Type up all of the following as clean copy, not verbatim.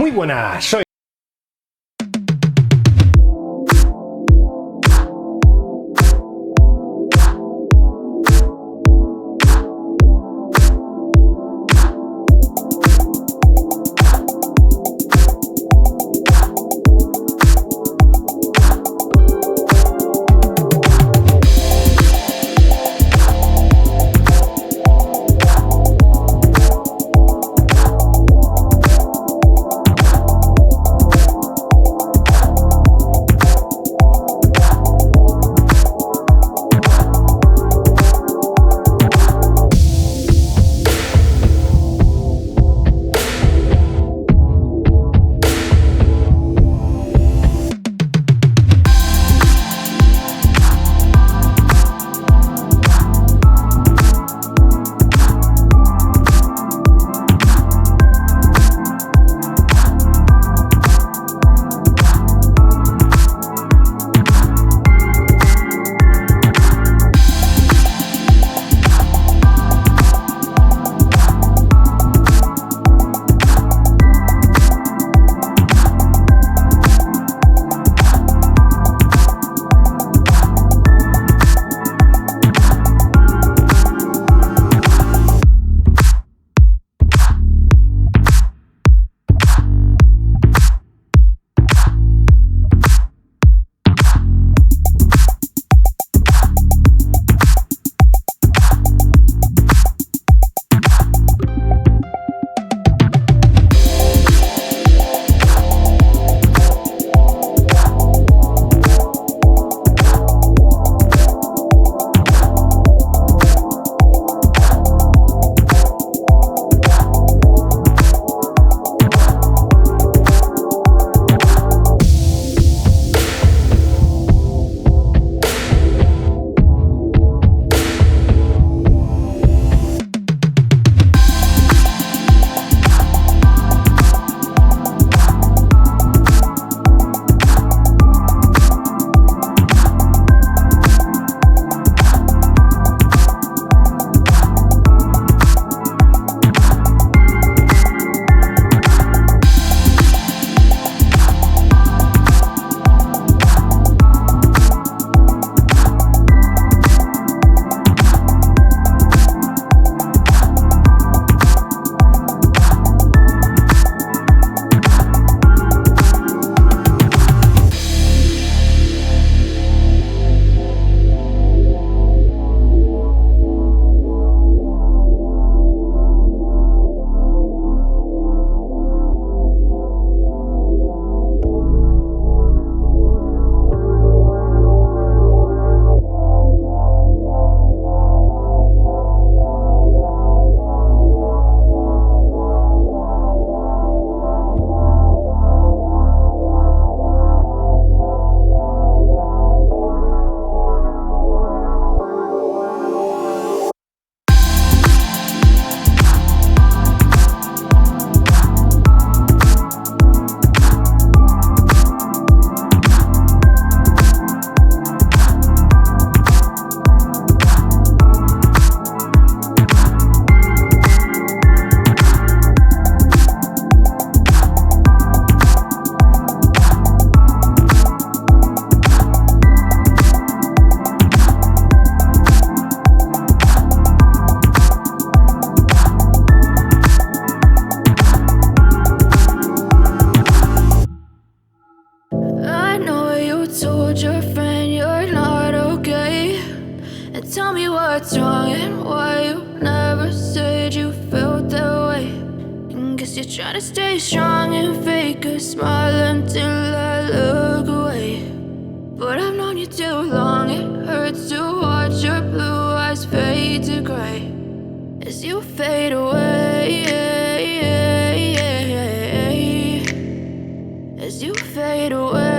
Muy buenas, soy... what's wrong and why you never said you felt that way. And guess you're trying to stay strong and fake a smile until I look away. But I've known you too long, it hurts to watch your blue eyes fade to gray as you fade away, as you fade away.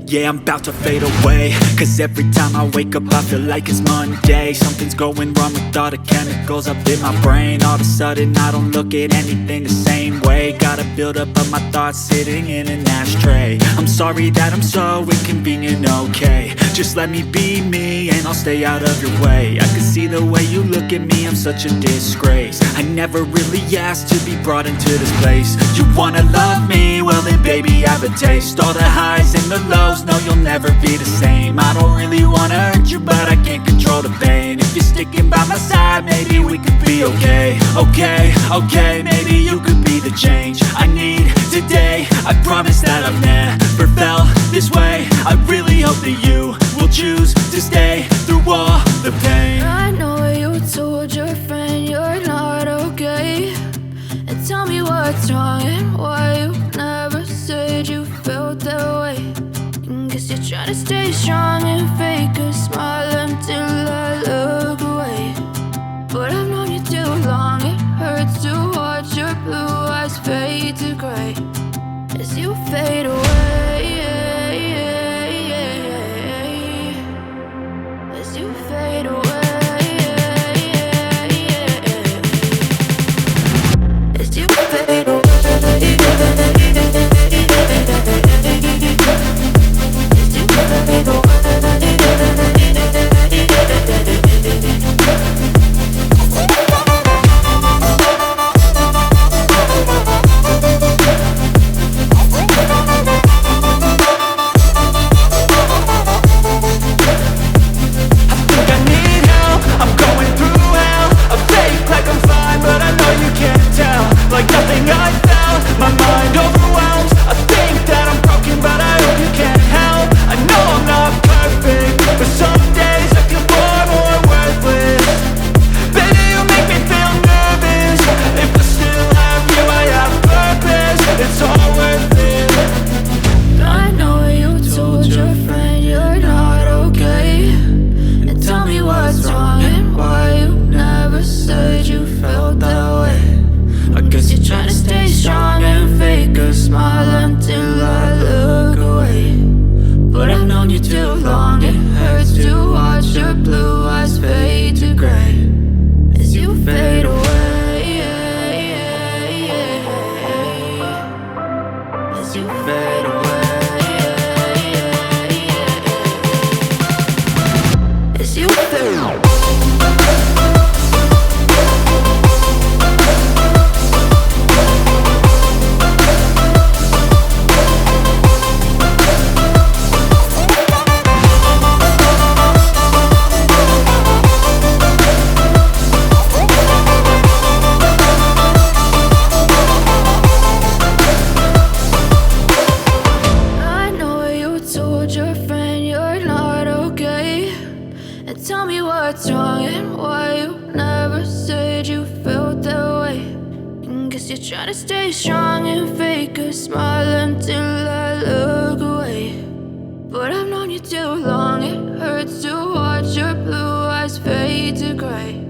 Yeah, I'm about to fade away, cause every time I wake up I feel like it's Monday. Something's going wrong with all the chemicals up in my brain. All of a sudden I don't look at anything the same way. Got a buildup of my thoughts sitting in an ashtray. I'm sorry that I'm so inconvenient, okay. Just let me be me and I'll stay out of your way. I can see the way you look at me, I'm such a disgrace. I never really asked to be brought into this place. You wanna love me? Well then baby have a taste. All the highs and the lows, no you'll never be the same. I don't really wanna hurt you but I can't control the pain. If you're sticking by my side, maybe we could be okay. Okay, maybe you could be the change I need today. I promise that I've never felt this way. I really hope that you will choose to stay through all the pain. I know you told your friend you're not okay, and tell me what's wrong and why you never said you felt that way. And guess you're trying to stay strong and fake a smile until I look away. But I've known you too long, it hurts to watch your blue eyes fade to gray as you fade away. As you fade away. As you fade away. As you fade away. Like nothing I felt, my mind overwhelms. I think that I'm broken, but I hope you can't help. I know I'm not perfect, but some days I feel far more worthless. Baby, you make me feel nervous. If I still have you, I have purpose. It's all worth it. I know you told your friend you're not okay, and tell me what's wrong and why you never said you felt that way. I guess you're trying to stay strong and fake a smile until I look away. But I've known you too long, it hurts to watch your blue eyes fade to gray as you fade away. As you fade away. As you fade away. Your friend you're not okay, and tell me what's wrong and why you never said you felt that way. And guess you're trying to stay strong and fake a smile until I look away. But I've known you too long, it hurts to watch your blue eyes fade to gray